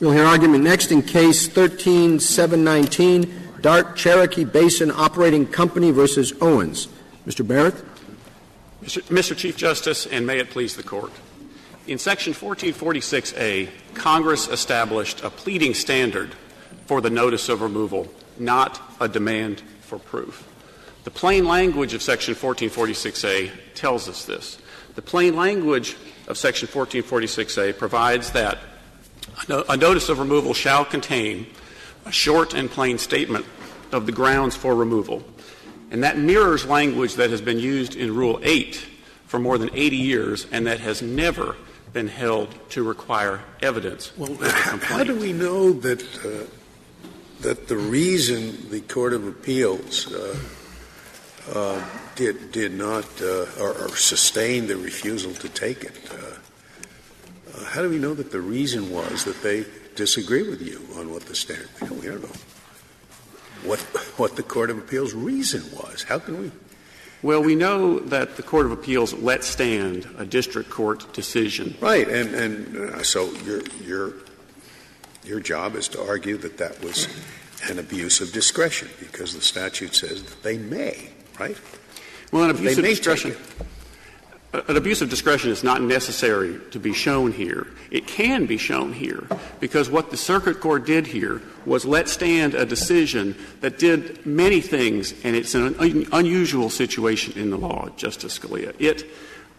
We'll hear argument next in Case 13-719, Cherokee Basin Operating Company versus Owens. Mr. Barrett. Mr. Chief Justice, and may it please the Court. In Section 1446A, Congress established a pleading standard for the notice of removal, not a demand for proof. The plain language of Section 1446A tells us this. The plain language of Section 1446A provides that a notice of removal shall contain a short and plain statement of the grounds for removal. And that mirrors language that has been used in Rule 8 for more than 80 years and that has never been held to require evidence. Well, how do we know that the reason the Court of Appeals did not or sustained the refusal to take it? How do we know that the reason was that they disagree with you on what the standard? We don't know what the Court of Appeals' reason was. How can we? Well, we know that the Court of Appeals let stand a district court decision. Right, and so your job is to argue that that was an abuse of discretion because the statute says that they may, right? Well, an abuse of discretion. An abuse of discretion is not necessary to be shown here. It can be shown here because what the circuit court did here was let stand a decision that did many things, and it's an unusual situation in the law, Justice Scalia.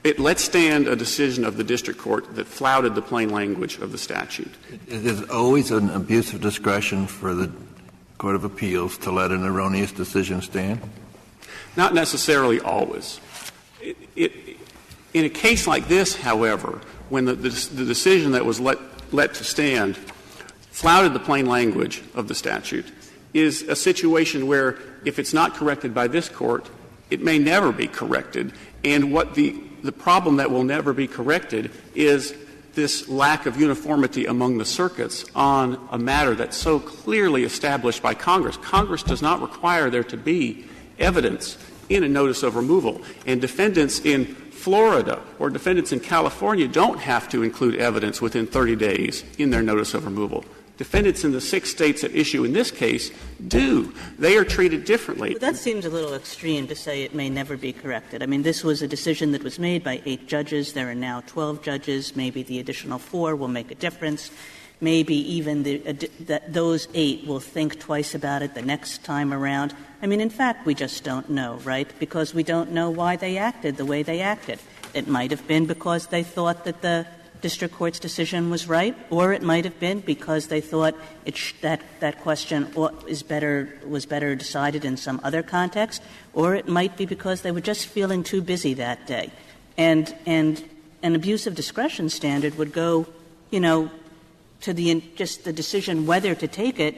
It let stand a decision of the district court that flouted the plain language of the statute. It is always an abuse of discretion for the Court of Appeals to let an erroneous decision stand? Not necessarily always. In a case like this, however, when the decision that was let to stand flouted the plain language of the statute, is a situation where if it's not corrected by this Court, it may never be corrected. And what the problem that will never be corrected is this lack of uniformity among the circuits on a matter that's so clearly established by Congress. Congress does not require there to be evidence in a notice of removal. And defendants in Florida or defendants in California don't have to include evidence within 30 days in their notice of removal. Defendants in the 6 states at issue in this case do. They are treated differently. But that seems a little extreme to say it may never be corrected. I mean, this was a decision that was made by 8 judges. There are now 12 judges. Maybe the additional 4 will make a difference. Maybe even those 8 will think twice about it the next time around. I mean, in fact, we just don't know, right? Because we don't know why they acted the way they acted. It might have been because they thought that the district court's decision was right, or it might have been because they thought that question was better decided in some other context, or it might be because they were just feeling too busy that day. And an abuse of discretion standard would go, to just the decision whether to take it,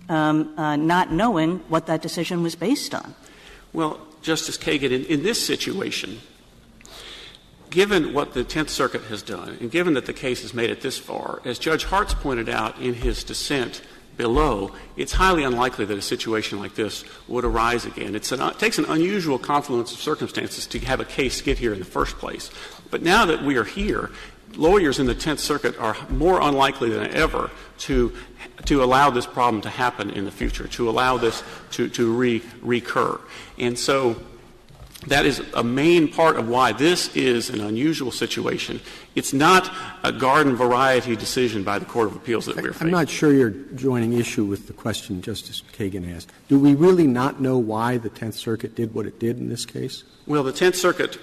not knowing what that decision was based on. Well, Justice Kagan, in this situation, given what the Tenth Circuit has done, and given that the case has made it this far, as Judge Hartz pointed out in his dissent below, it's highly unlikely that a situation like this would arise again. It takes an unusual confluence of circumstances to have a case get here in the first place. But now that we are here, lawyers in the Tenth Circuit are more unlikely than ever to allow this problem to happen in the future, to allow this to recur. And so that is a main part of why this is an unusual situation. It's not a garden variety decision by the Court of Appeals that we're facing. I'm not sure you're joining issue with the question Justice Kagan asked. Do we really not know why the Tenth Circuit did what it did in this case? Well, the Tenth Circuit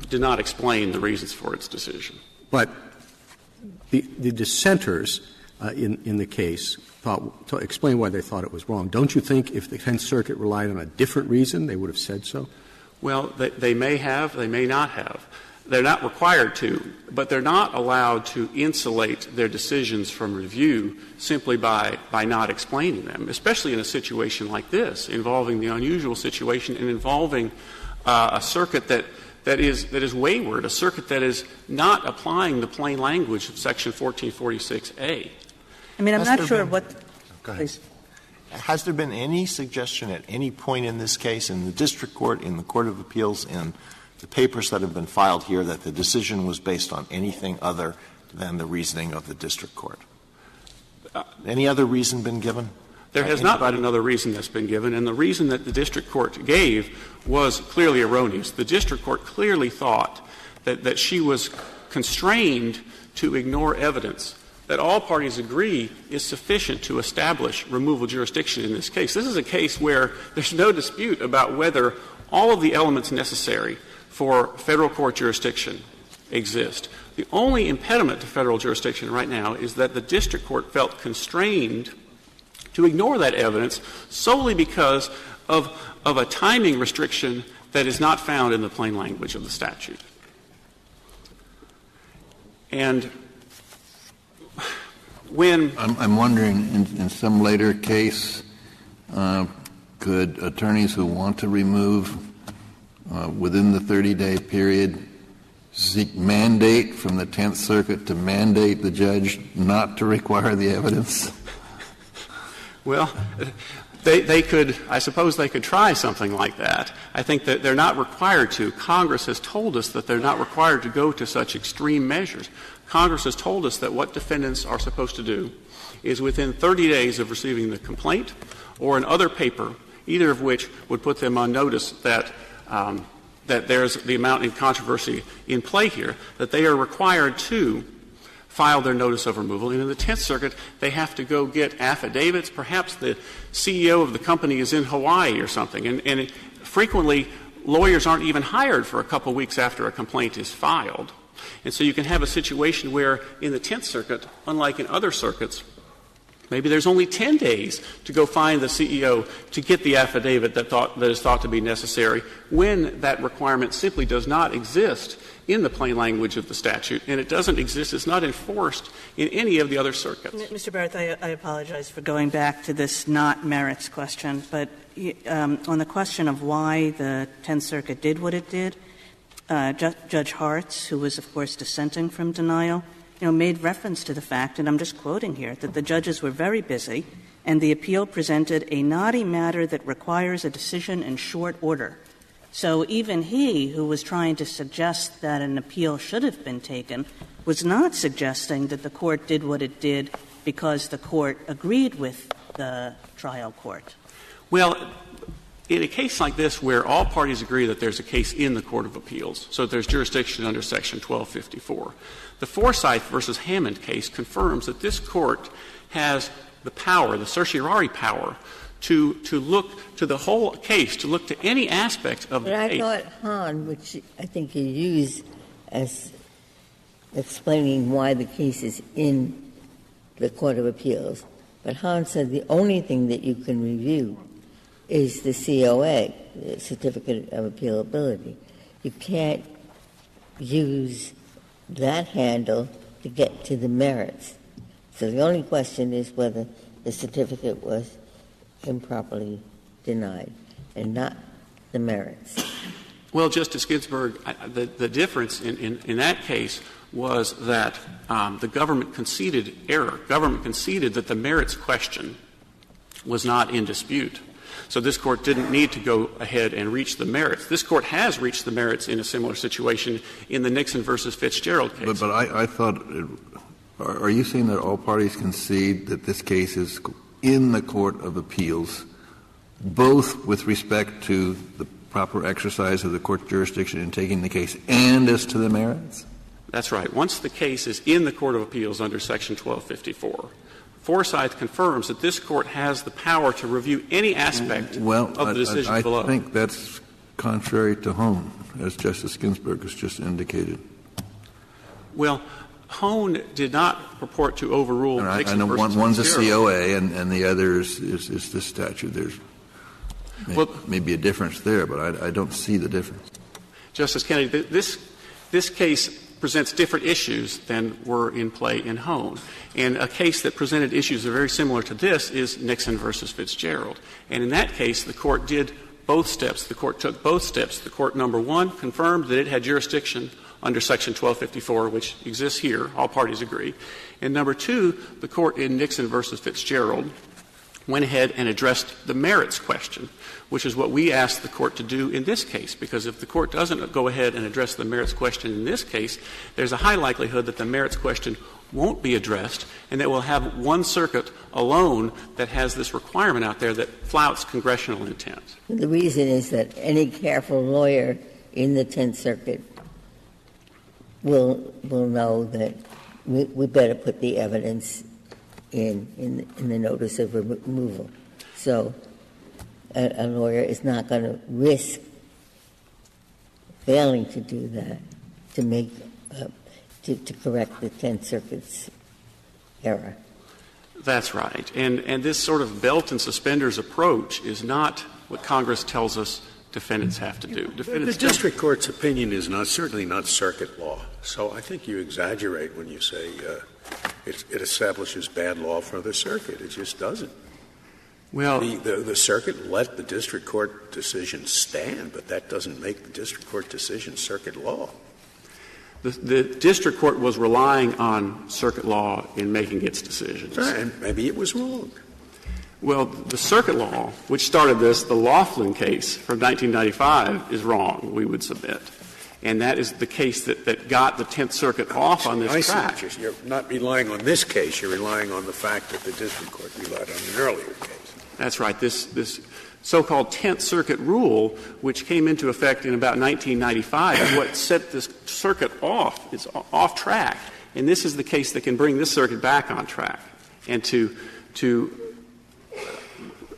did not explain the reasons for its decision. But the dissenters in the case explain why they thought it was wrong. Don't you think if the Tenth Circuit relied on a different reason, they would have said so? Well, they may have, they may not have. They're not required to, but they're not allowed to insulate their decisions from review simply by not explaining them, especially in a situation like this, involving the unusual situation and involving a circuit that is wayward, a circuit that is not applying the plain language of Section 1446A. I mean, I'm not sure what — Go ahead. Has there been any suggestion at any point in this case, in the district court, in the Court of Appeals, in the papers that have been filed here, that the decision was based on anything other than the reasoning of the district court? Any other reason been given? There has not been another reason that's been given, and the reason that the district court gave was clearly erroneous. The district court clearly thought that she was constrained to ignore evidence that all parties agree is sufficient to establish removal jurisdiction in this case. This is a case where there's no dispute about whether all of the elements necessary for federal court jurisdiction exist. The only impediment to federal jurisdiction right now is that the district court felt constrained to ignore that evidence solely because of a timing restriction that is not found in the plain language of the statute. And when I'm wondering, in some later case, could attorneys who want to remove within the 30-day period seek mandate from the Tenth Circuit to mandate the judge not to require the evidence? Well, they could — I suppose they could try something like that. I think that they're not required to. Congress has told us that they're not required to go to such extreme measures. Congress has told us that what defendants are supposed to do is within 30 days of receiving the complaint or an other paper, either of which would put them on notice that there's the amount in controversy in play here, that they are required to file their notice of removal. And in the Tenth Circuit, they have to go get affidavits. Perhaps the CEO of the company is in Hawaii or something. And frequently, lawyers aren't even hired for a couple weeks after a complaint is filed. And so you can have a situation where in the Tenth Circuit, unlike in other circuits, maybe there's only 10 days to go find the CEO to get the affidavit that is thought to be necessary when that requirement simply does not exist in the plain language of the statute, and it doesn't exist, it's not enforced in any of the other circuits. Mr. Barrett, I apologize for going back to this not merits question, but on the question of why the Tenth Circuit did what it did, Judge Hartz, who was, of course, dissenting from denial, made reference to the fact, and I'm just quoting here, that the judges were very busy and the appeal presented a knotty matter that requires a decision in short order. So even he, who was trying to suggest that an appeal should have been taken, was not suggesting that the court did what it did because the court agreed with the trial court. Well, in a case like this where all parties agree that there's a case in the Court of Appeals, so there's jurisdiction under Section 1254, the Forsyth v. Hammond case confirms that this Court has the power, the certiorari power, to look to the whole case, to look to any aspect of the case. But I thought Hahn, which I think you use as explaining why the case is in the Court of Appeals, but Hahn said the only thing that you can review is the COA, the Certificate of Appealability. You can't use that handle to get to the merits. So the only question is whether the certificate was improperly denied and not the merits. Well, Justice Ginsburg, the difference in that case was that the government conceded error. Government conceded that the merits question was not in dispute. So this Court didn't need to go ahead and reach the merits. This Court has reached the merits in a similar situation in the Nixon v. Fitzgerald case. But I thought are you saying that all parties concede that this case is in the Court of Appeals, both with respect to the proper exercise of the court's jurisdiction in taking the case and as to the merits? That's right. Once the case is in the Court of Appeals under Section 1254, Forsyth confirms that this Court has the power to review any aspect of the decision below. I think that's contrary to Hone, as Justice Ginsburg has just indicated. Well, Hone did not purport to overrule Nixon I know versus one's a Fitzgerald. COA and the other is this statute. There's maybe a difference there, but I don't see the difference. Justice Kennedy, this case presents different issues than were in play in Hone. And a case that presented issues that are very similar to this is Nixon versus Fitzgerald. And in that case, the Court did both steps. The Court took both steps. The Court, number one, confirmed that it had jurisdiction under Section 1254, which exists here. All parties agree. And number two, the Court in Nixon versus Fitzgerald went ahead and addressed the merits question, which is what we asked the Court to do in this case, because if the Court doesn't go ahead and address the merits question in this case, there's a high likelihood that the merits question won't be addressed, and that we'll have one circuit alone that has this requirement out there that flouts congressional intent. The reason is that any careful lawyer in the Tenth Circuit will know that we better put the evidence in the notice of removal. So a lawyer is not going to risk failing to do that to make to correct the Tenth Circuit's error. That's right. And this sort of belt and suspenders approach is not what Congress tells us defendants have to do. The district court's opinion is certainly not circuit law. So I think you exaggerate when you say it establishes bad law for the circuit. It just doesn't. Well, the circuit let the district court decision stand, but that doesn't make the district court decision circuit law. The district court was relying on circuit law in making its decisions. Right, and maybe it was wrong. Well, the circuit law, which started this, the Laughlin case from 1995, is wrong, we would submit. And that is the case that got the Tenth Circuit off on this track. You're not relying on this case. You're relying on the fact that the district court relied on an earlier case. That's right. This so-called Tenth Circuit rule, which came into effect in about 1995, is what set this circuit off. It's off track. And this is the case that can bring this circuit back on track and to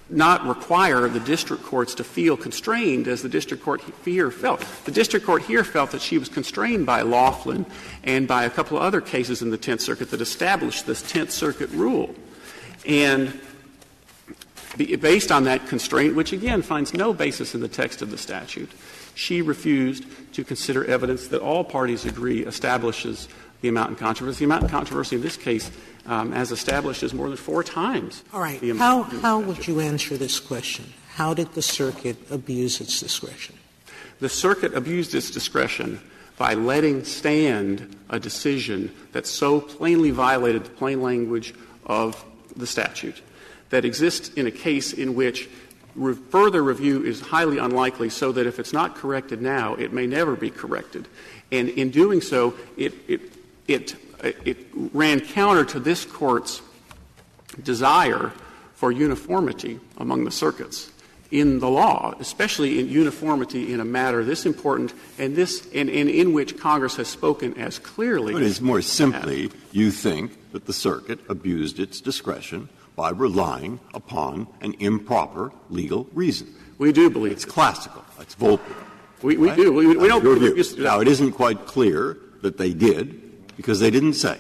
not require the district courts to feel constrained as the district court here felt. The district court here felt that she was constrained by Laughlin and by a couple of other cases in the Tenth Circuit that established this Tenth Circuit rule. And based on that constraint, which again finds no basis in the text of the statute, she refused to consider evidence that all parties agree establishes the amount in controversy. The amount in controversy in this case, as established, is more than 4 times. All right. The amount How would you answer this question? How did the circuit abuse its discretion? The circuit abused its discretion by letting stand a decision that so plainly violated the plain language of the statute that exists in a case in which further review is highly unlikely, so that if it's not corrected now, it may never be corrected. And in doing so, it ran counter to this Court's desire for uniformity among the circuits in the law, especially in uniformity in a matter this important and in which Congress has spoken as clearly. But it's more simply, you think that the circuit abused its discretion by relying upon an improper legal reason. We do believe it's classical. It's Volpe. We right? do. We don't. Now, it isn't quite clear that they did because they didn't say,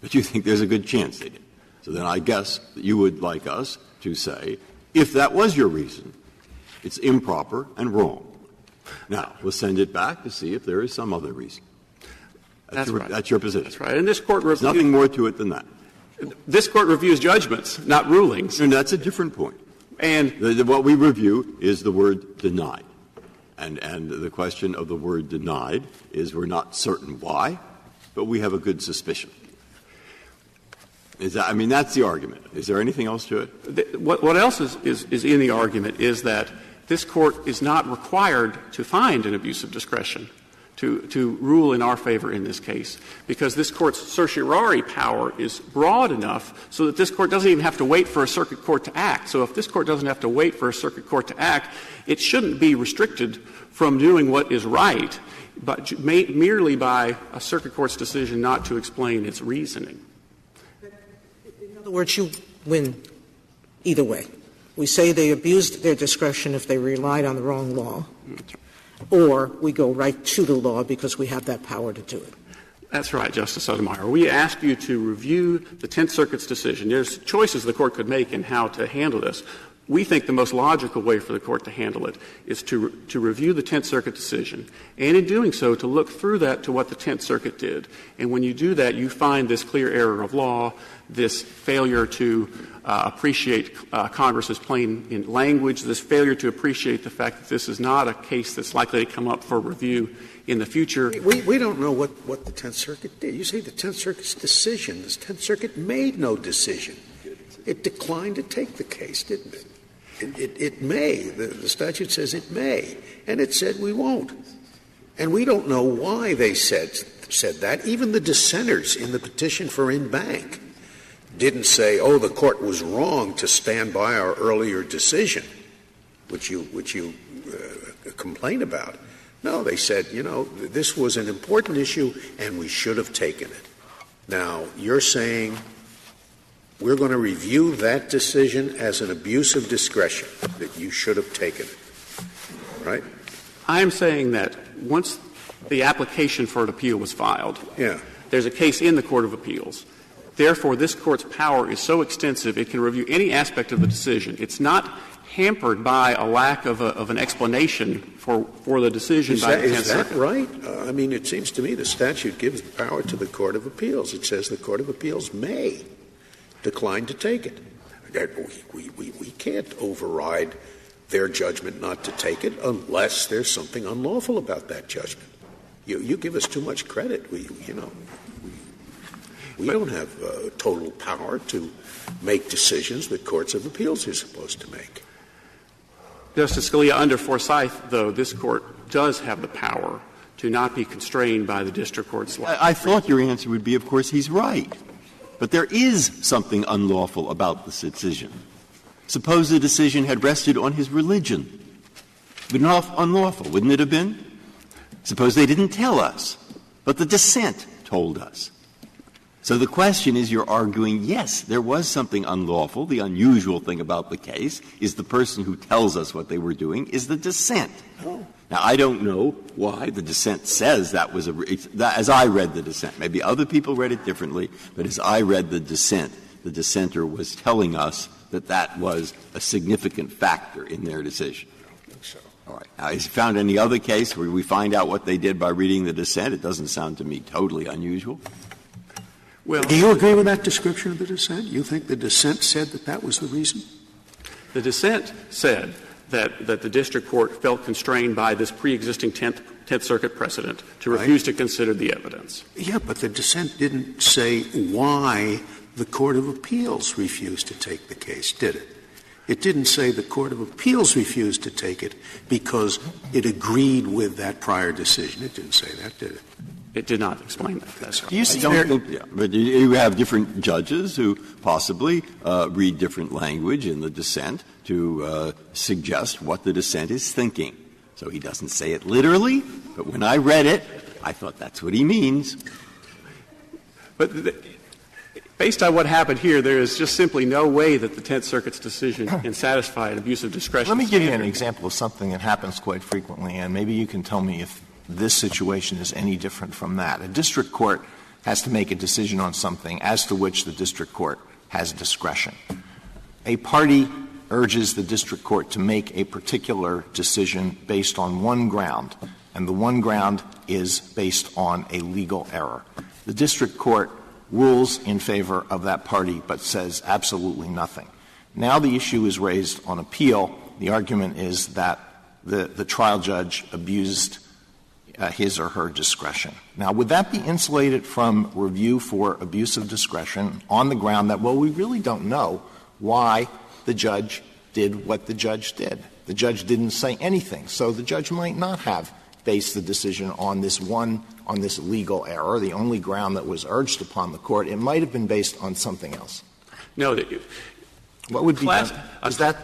but you think there's a good chance they did. So then I guess that you would like us to say, if that was your reason, it's improper and wrong. Now, we'll send it back to see if there is some other reason. That's right. That's your position. That's right. And this Court There's nothing more to it than that. This Court reviews judgments, not rulings. And that's a different point. And what we review is the word denied. And the question of the word denied is we're not certain why, but we have a good suspicion. That's the argument. Is there anything else to it? What else is in the argument is that this Court is not required to find an abuse of discretion to rule in our favor in this case, because this Court's certiorari power is broad enough so that this Court doesn't even have to wait for a circuit court to act. So if this Court doesn't have to wait for a circuit court to act, it shouldn't be restricted from doing what is right, but merely by a circuit court's decision not to explain its reasoning. In other words, you win either way. We say they abused their discretion if they relied on the wrong law, or we go right to the law because we have that power to do it. That's right, Justice Sotomayor. We ask you to review the Tenth Circuit's decision. There's choices the Court could make in how to handle this. We think the most logical way for the Court to handle it is to review the Tenth Circuit decision, and in doing so, to look through that to what the Tenth Circuit did. And when you do that, you find this clear error of law, this failure to appreciate Congress's plain language, this failure to appreciate the fact that this is not a case that's likely to come up for review in the future. We don't know what the Tenth Circuit did. You say the Tenth Circuit's decision. The Tenth Circuit made no decision. It declined to take the case, didn't it? It may. The statute says it may. And it said we won't. And we don't know why they said said that. Even the dissenters in the petition for en banc didn't say, oh, the court was wrong to stand by our earlier decision, which you complain about. No, they said, this was an important issue and we should have taken it. Now, you're saying we're going to review that decision as an abuse of discretion, that you should have taken it, right? I am saying that once the application for an appeal was filed, there's a case in the Court of Appeals. Therefore, this Court's power is so extensive it can review any aspect of the decision. It's not hampered by a lack of an explanation for the decision by the Tenth Circuit. Is that right? I mean, it seems to me the statute gives the power to the Court of Appeals. It says the Court of Appeals may decline to take it. We can't override their judgment not to take it unless there's something unlawful about that judgment. You give us too much credit. We don't have total power to make decisions that courts of appeals are supposed to make. Justice Scalia, under Forsyth, though, this Court does have the power to not be constrained by the district court's law. I thought your answer would be, of course, he's right. But there is something unlawful about this decision. Suppose the decision had rested on his religion. Would not unlawful, wouldn't it have been? Suppose they didn't tell us, but the dissent told us. So the question is, you're arguing, yes, there was something unlawful. The unusual thing about the case is the person who tells us what they were doing is the dissent. Now, I don't know why the dissent says that was as I read the dissent. Maybe other people read it differently, but as I read the dissent, the dissenter was telling us that that was a significant factor in their decision. All right. Now, has he found any other case where we find out what they did by reading the dissent? It doesn't sound to me totally unusual. Well, do you agree with that description of the dissent? You think the dissent said that that was the reason? The dissent said that the district court felt constrained by this pre-existing Tenth Circuit precedent to refuse to consider the evidence. Yeah, but the dissent didn't say why the Court of Appeals refused to take the case, did it? It didn't say the Court of Appeals refused to take it because it agreed with that prior decision. It didn't say that, did it? It did not explain that. That's right. But you have different judges who possibly read different language in the dissent to suggest what the dissent is thinking. So he doesn't say it literally, but when I read it, I thought that's what he means. But based on what happened here, there is just simply no way that the Tenth Circuit's decision can satisfy an abuse of discretion. Let me give you an example of something that happens quite frequently, and maybe you can tell me if this situation is any different from that. A district court has to make a decision on something as to which the district court has discretion. A party urges the district court to make a particular decision based on one ground, and the one ground is based on a legal error. The district court rules in favor of that party but says absolutely nothing. Now the issue is raised on appeal. The argument is that the trial judge abused his or her discretion. Now, would that be insulated from review for abuse of discretion on the ground that, well, we really don't know why the judge did what the judge did? The judge didn't say anything, so the judge might not have based the decision on this legal error, the only ground that was urged upon the court. It might have been based on something else. No, what would be that?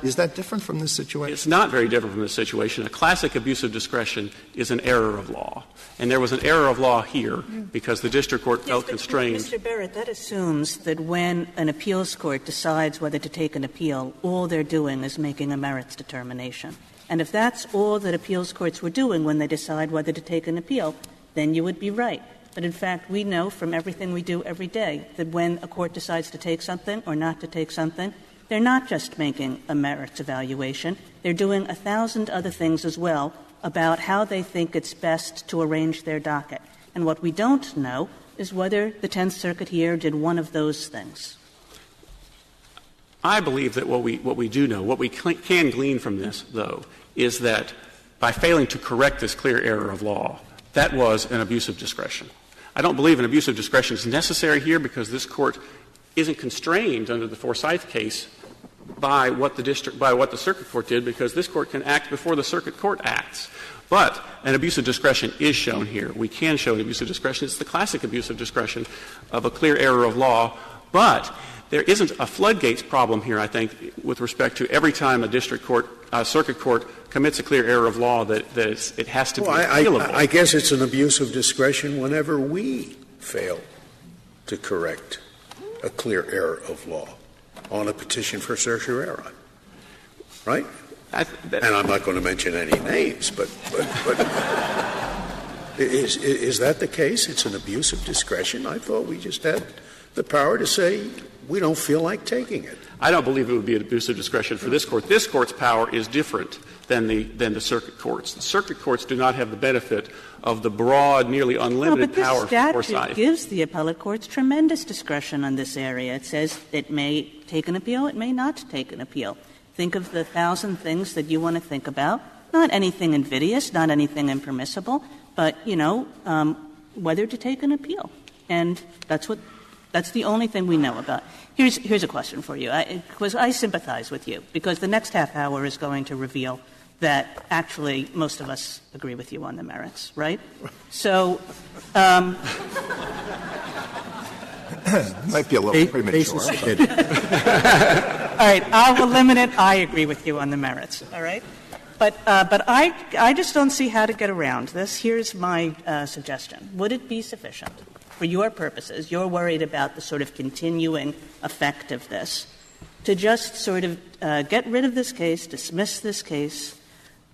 Is that different from this situation? It's not very different from this situation. A classic abuse of discretion is an error of law. And there was an error of law here because the district court felt constrained. Mr. Barrett, that assumes that when an appeals court decides whether to take an appeal, all they're doing is making a merits determination. And if that's all that appeals courts were doing when they decide whether to take an appeal, then you would be right. But in fact, we know from everything we do every day that when a court decides to take something or not to take something, they're not just making a merits evaluation. They're doing 1,000 other things as well about how they think it's best to arrange their docket. And what we don't know is whether the Tenth Circuit here did one of those things. I believe that what we do know, what we can glean from this, though, is that by failing to correct this clear error of law, that was an abuse of discretion. I don't believe an abuse of discretion is necessary here because this Court isn't constrained under the Forsyth case by what the circuit court did, because this court can act before the circuit court acts. But an abuse of discretion is shown here. We can show an abuse of discretion. It's the classic abuse of discretion of a clear error of law. But there isn't a floodgates problem here, I think, with respect to every time a circuit court commits a clear error of law that it has to be appealable. I guess it's an abuse of discretion whenever we fail to correct a clear error of law on a petition for certiorari, right? And I'm not going to mention any names, but is that the case? It's an abuse of discretion? I thought we just had the power to say we don't feel like taking it. I don't believe it would be an abuse of discretion for this court. This court's power is different than the circuit courts. The circuit courts do not have the benefit of the broad, nearly unlimited power of foresight. But the statute gives the appellate courts tremendous discretion on this area. It says it may take an appeal, it may not take an appeal. Think of the 1,000 things that you want to think about. Not anything invidious, not anything impermissible, but, whether to take an appeal. And that's the only thing we know about. Here's a question for you, because I sympathize with you, because the next half hour is going to reveal that actually most of us agree with you on the merits, right? So, might be a little premature. All right, I will limit it. I agree with you on the merits, all right? But I just don't see how to get around this. Here's my suggestion. Would it be sufficient for your purposes, you're worried about the sort of continuing effect of this, to just sort of get rid of this case, dismiss this case,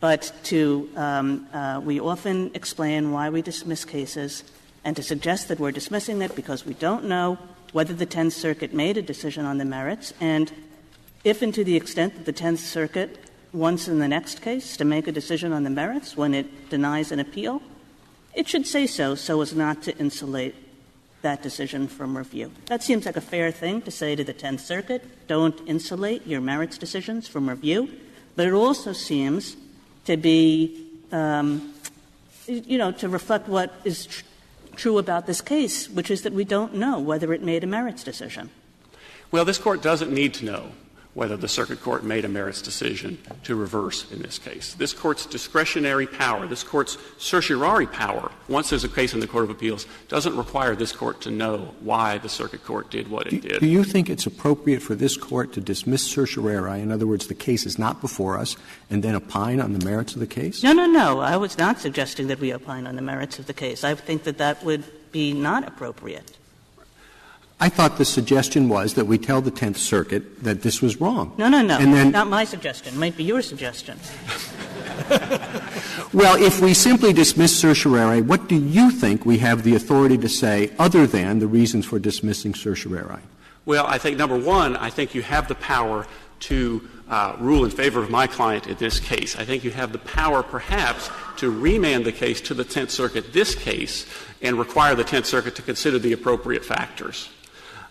but we often explain why we dismiss cases, and to suggest that we're dismissing it because we don't know whether the Tenth Circuit made a decision on the merits, and if and to the extent that the Tenth Circuit wants in the next case to make a decision on the merits when it denies an appeal, it should say so as not to insulate that decision from review. That seems like a fair thing to say to the Tenth Circuit. Don't insulate your merits decisions from review. But it also seems to be, to reflect what is true about this case, which is that we don't know whether it made a merits decision. Well, this Court doesn't need to know whether the circuit court made a merits decision to reverse in this case. This Court's discretionary power, this Court's certiorari power, once there's a case in the Court of Appeals, doesn't require this Court to know why the circuit court did what it did. Do you think it's appropriate for this Court to dismiss certiorari, in other words, the case is not before us, and then opine on the merits of the case? No. I was not suggesting that we opine on the merits of the case. I think that would be not appropriate. I thought the suggestion was that we tell the Tenth Circuit that this was wrong. No. And then, not my suggestion. It might be your suggestion. Well, if we simply dismiss certiorari, what do you think we have the authority to say other than the reasons for dismissing certiorari? Well, I think, number one, I think you have the power to rule in favor of my client in this case. I think you have the power, perhaps, to remand the case to the Tenth Circuit, this case, and require the Tenth Circuit to consider the appropriate factors.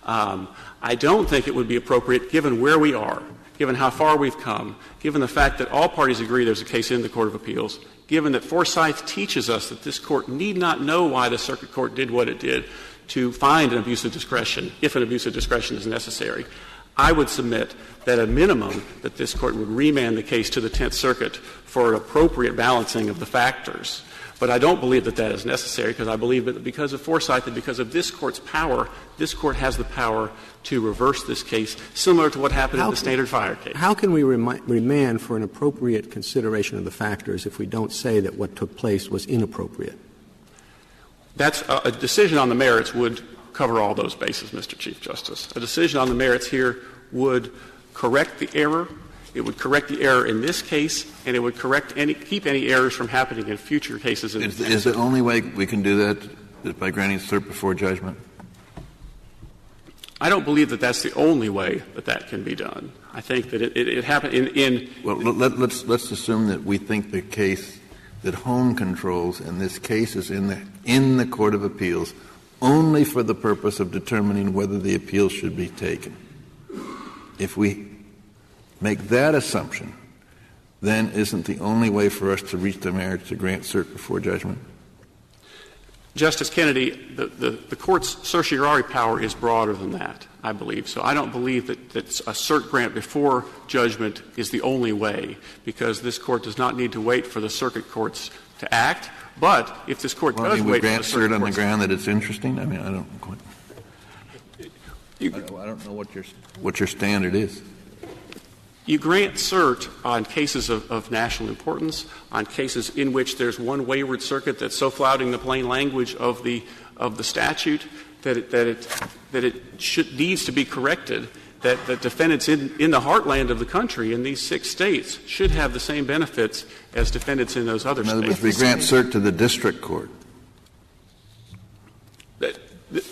I don't think it would be appropriate, given where we are, given how far we've come, given the fact that all parties agree there's a case in the Court of Appeals, given that Forsyth teaches us that this Court need not know why the circuit court did what it did to find an abuse of discretion, if an abuse of discretion is necessary. I would submit that at minimum that this Court would remand the case to the Tenth Circuit for an appropriate balancing of the factors. But I don't believe that that is necessary, because I believe that because of Forsyth and because of this Court's power, this Court has the power to reverse this case, similar to what happened in the Standard Fire case. How can we remand for an appropriate consideration of the factors if we don't say that what took place was inappropriate? That's a decision on the merits would cover all those bases, Mr. Chief Justice. A decision on the merits here would correct the error. It would correct the error in this case, and it would keep any errors from happening in future cases. Is the only way we can do that is by granting cert before judgment? I don't believe that that's the only way that can be done. I think that it happened in. Well, let's assume that we think the case that Home controls, and this case is in the Court of Appeals, only for the purpose of determining whether the appeal should be taken. If we make that assumption, then isn't the only way for us to reach the merits to grant cert before judgment? Justice Kennedy, the Court's certiorari power is broader than that, I believe. So I don't believe that a cert grant before judgment is the only way, because this Court does not need to wait for the circuit courts to act. But if this Court does wait for the circuit courts, grant cert on the ground that it's interesting? I mean, I don't quite. I don't know what your standard is. You grant cert on cases of national importance, on cases in which there's one wayward circuit that's so flouting the plain language of the statute that it needs to be corrected, that defendants in the heartland of the country, in these 6 states, should have the same benefits as defendants in those other states. In other words, we grant cert to the district court.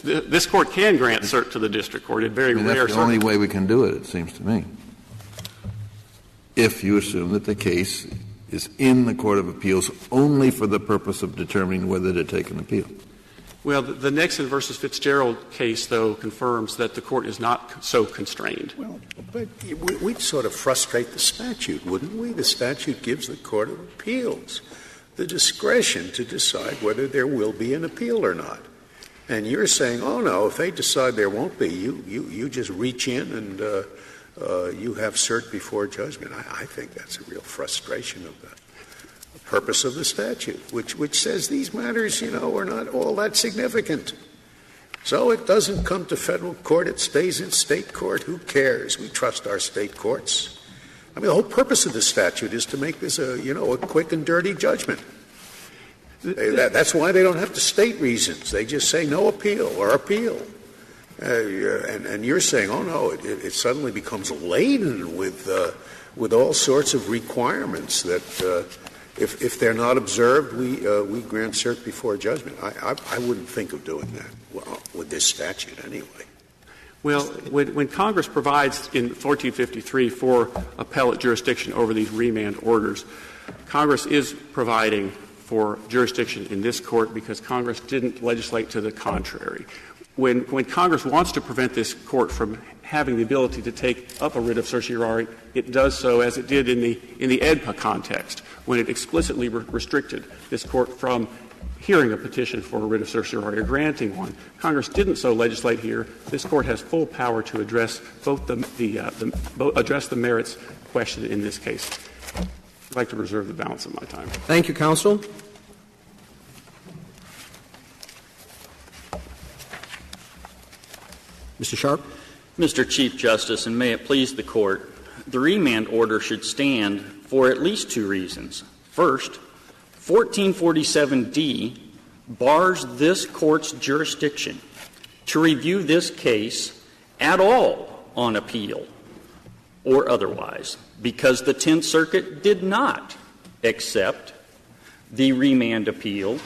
This Court can grant cert to the district court in very rare That's the only way we can do it, it seems to me, if you assume that the case is in the Court of Appeals only for the purpose of determining whether to take an appeal. Well, the Nixon versus Fitzgerald case, though, confirms that the Court is not so constrained. Well, but we'd sort of frustrate the statute, wouldn't we? The statute gives the Court of Appeals the discretion to decide whether there will be an appeal or not. And you're saying, oh, no, if they decide there won't be, you just reach in and you have cert before judgment. I think that's a real frustration of the purpose of the statute, which says these matters, are not all that significant. So it doesn't come to federal court. It stays in state court. Who cares? We trust our state courts. I mean, the whole purpose of the statute is to make this a quick and dirty judgment. That's why they don't have to state reasons. They just say no appeal or appeal. And you're saying, oh, no, it suddenly becomes laden with all sorts of requirements that if they're not observed, we grant cert before judgment. I wouldn't think of doing that with this statute anyway. Well, when Congress provides in 1453 for appellate jurisdiction over these remand orders, Congress is providing for jurisdiction in this Court because Congress didn't legislate to the contrary. When Congress wants to prevent this Court from having the ability to take up a writ of certiorari, it does so as it did in the AEDPA context, when it explicitly restricted this Court from hearing a petition for a writ of certiorari or granting one. Congress didn't so legislate here. This Court has full power to address both address the merits question in this case. I'd like to reserve the balance of my time. Thank you, counsel. Mr. Sharp. Mr. Chief Justice, and may it please the Court, the remand order should stand for at least 2 reasons. First, 1447D bars this Court's jurisdiction to review this case at all on appeal or otherwise, because the Tenth Circuit did not accept the remand appeal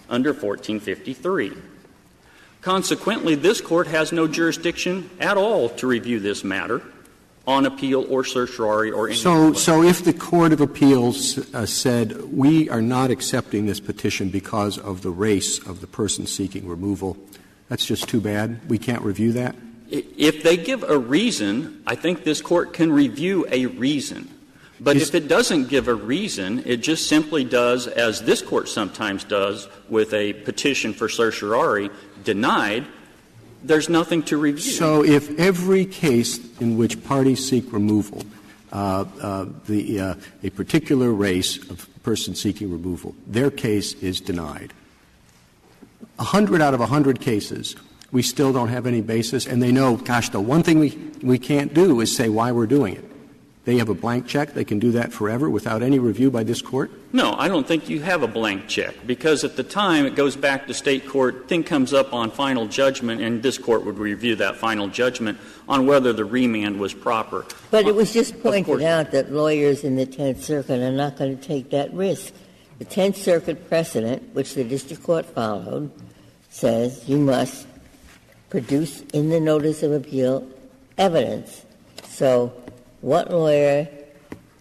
under 1453. Consequently, this Court has no jurisdiction at all to review this matter on appeal or certiorari or any other way. So if the Court of Appeals said, we are not accepting this petition because of the race of the person seeking removal, that's just too bad? We can't review that? If they give a reason, I think this Court can review a reason. But if it doesn't give a reason, it just simply does, as this Court sometimes does with a petition for certiorari denied, there's nothing to review. So if every case in which parties seek removal, a particular race of person seeking removal, their case is denied, 100 out of 100 cases, we still don't have any basis, and they know, gosh, the one thing we can't do is say why we're doing it. They have a blank check. They can do that forever without any review by this Court? No, I don't think you have a blank check, because at the time it goes back to state court, thing comes up on final judgment, and this Court would review that final judgment on whether the remand was proper. But it was just pointed out that lawyers in the Tenth Circuit are not going to take that risk. The Tenth Circuit precedent, which the district court followed, says you must produce in the notice of appeal evidence. So what lawyer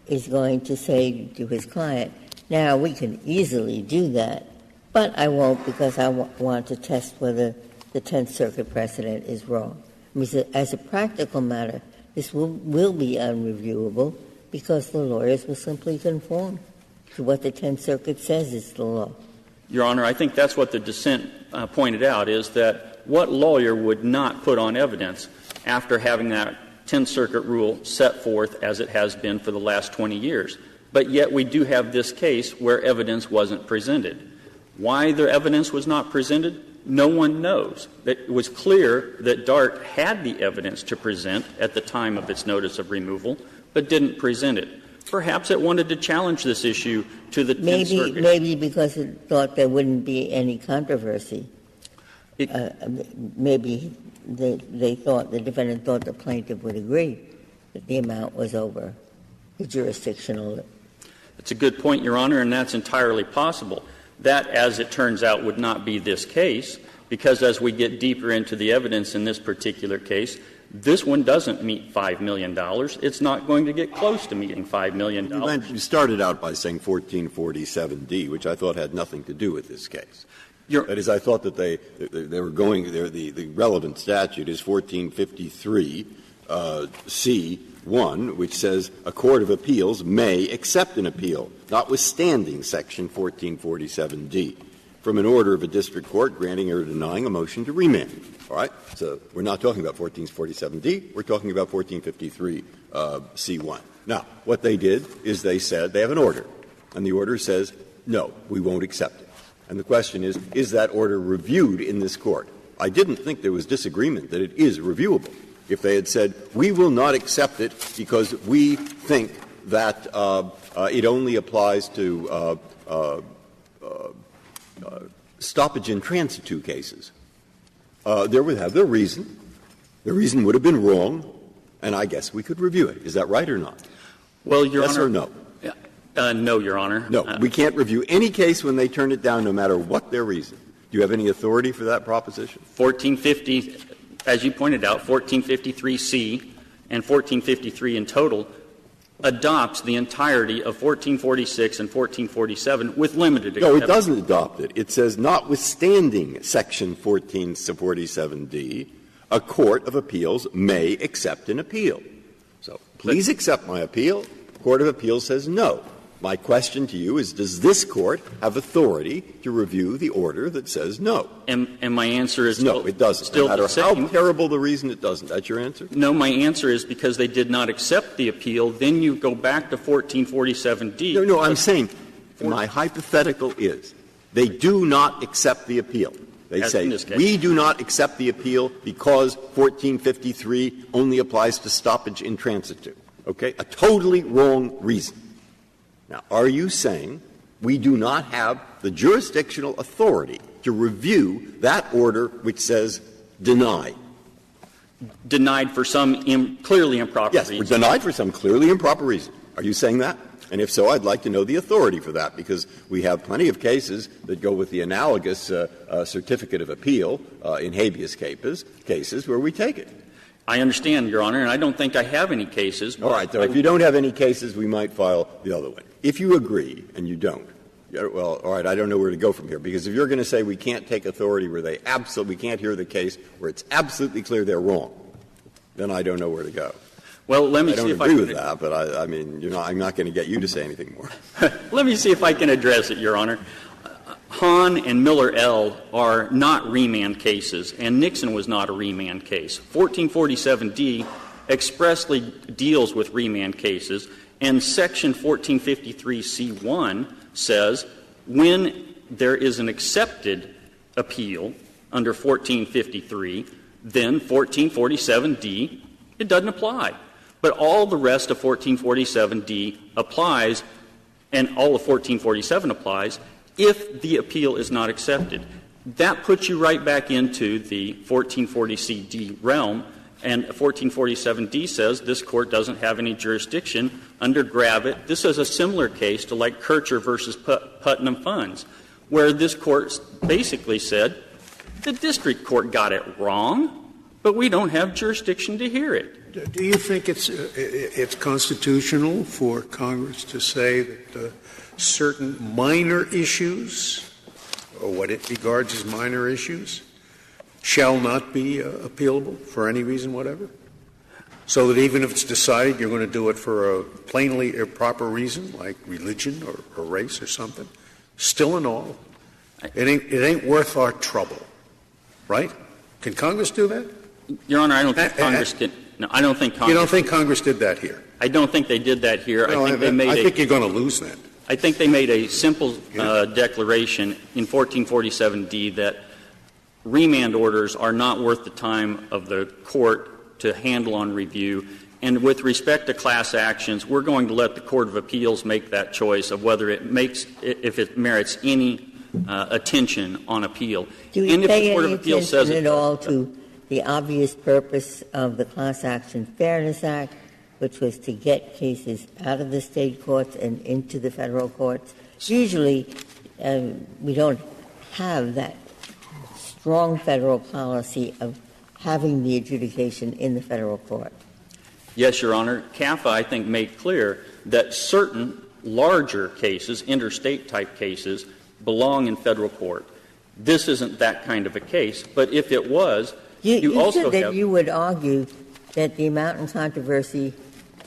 is going to say to his client, now, we can easily do that, but I won't because I want to test whether the Tenth Circuit precedent is wrong. I mean, so as a practical matter, this will be unreviewable because the lawyers will simply conform to what the Tenth Circuit says is the law. Your Honor, I think that's what the dissent pointed out, is that what lawyer would not put on evidence after having that Tenth Circuit rule set forth as it has been for the last 20 years? But yet we do have this case where evidence wasn't presented. Why the evidence was not presented, no one knows. It was clear that DART had the evidence to present at the time of its notice of removal, but didn't present it. Perhaps it wanted to challenge this issue to the Tenth Circuit. Maybe because it thought there wouldn't be any controversy. Maybe they thought, the defendant thought the plaintiff would agree that the amount was over the jurisdictional. It's a good point, Your Honor, and that's entirely possible. That, as it turns out, would not be this case, because as we get deeper into the evidence in this particular case, this one doesn't meet $5 million. It's not going to get close to meeting $5 million. You started out by saying 1447D, which I thought had nothing to do with this case. That is, I thought that they were going there. The relevant statute is 1453 C1, which says a court of appeals may accept an appeal, notwithstanding Section 1447D, from an order of a district court granting or denying a motion to remand. All right? So we're not talking about 1447D. We're talking about 1453 C1. Now, what they did is they said they have an order, and the order says, no, we won't accept it. And the question is that order reviewed in this court? I didn't think there was disagreement that it is reviewable. If they had said, we will not accept it because we think that it only applies to stoppage in transitu cases, there would have their reason. The reason would have been wrong, and I guess we could review it. Is that right or not? Well, Your yes Honor. Or no? No, Your Honor. No. We can't review any case when they turn it down, no matter what their reason. Do you have any authority for that proposition? 1450, as you pointed out, 1453C and 1453 in total adopts the entirety of 1446 and 1447 with limited exceptions. No, it doesn't adopt it. It says, notwithstanding Section 1447D, a court of appeals may accept an appeal. So please accept my appeal. The Court of Appeals says no. My question to you is, does this Court have authority to review the order that says no? And my answer is no, it doesn't. Still no matter the same. how terrible the reason, it doesn't. That's your answer? No, my answer is because they did not accept the appeal. Then you go back to 1447D. No, I'm saying my hypothetical is they do not accept the appeal. They say, we do not accept the appeal because 1453 only applies to stoppage in transitu. Okay? A totally wrong reason. Now, are you saying we do not have the jurisdictional authority to review that order which says denied? Denied for some clearly improper reason. Yes, denied for some clearly improper reason. Are you saying that? And if so, I'd like to know the authority for that, because we have plenty of cases that go with the analogous certificate of appeal in habeas cases where we take it. I understand, Your Honor, and I don't think I have any cases. All right. So if you don't have any cases, we might file the other one. If you agree and you don't, well, all right, I don't know where to go from here, because if you're going to say we can't take authority where they absolutely can't hear the case where it's absolutely clear they're wrong, then I don't know where to go. Well, let me see if I don't agree with that, but I mean, I'm not going to get you to say anything more. Let me see if I can address it, Your Honor. Hahn and Miller L. are not remand cases, and Nixon was not a remand case. 1447D expressly deals with remand cases, and Section 1453C1 says when there is an accepted appeal under 1453, then 1447D, it doesn't apply. But all the rest of 1447D applies, and all of 1447 applies, if the appeal is not accepted. That puts you right back into the 1440CD realm, and 1447D says this Court doesn't have any jurisdiction under Gravitt. This is a similar case to like Kircher versus Putnam Funds, where this Court basically said the district court got it wrong, but we don't have jurisdiction to hear it. Do you think it's constitutional for Congress to say that certain minor issues, or what it regards as minor issues, shall not be appealable for any reason whatever? So that even if it's decided you're going to do it for a plainly improper reason, like religion or race or something, still and all, It ain't worth our trouble, right? Can Congress do that? Your Honor, I don't think Congress can. No, I don't think Congress. You don't think Congress did that here? I don't think they did that here. No, I think you're going to lose that. I think they made a simple declaration in 1447D that remand orders are not worth the time of the court to handle on review. And with respect to class actions, we're going to let the Court of Appeals make that choice of whether if it merits any attention on appeal. Do you pay any attention at all to the obvious purpose of the Class Action Fairness Act, which was to get cases out of the state courts and into the federal courts? Usually, we don't have that strong federal policy of having the adjudication in the federal court. Yes, Your Honor. CAFA, I think, made clear that certain larger cases, interstate-type cases, belong in federal court. This isn't that kind of a case, but if it was, you also said that you would argue that the amount in controversy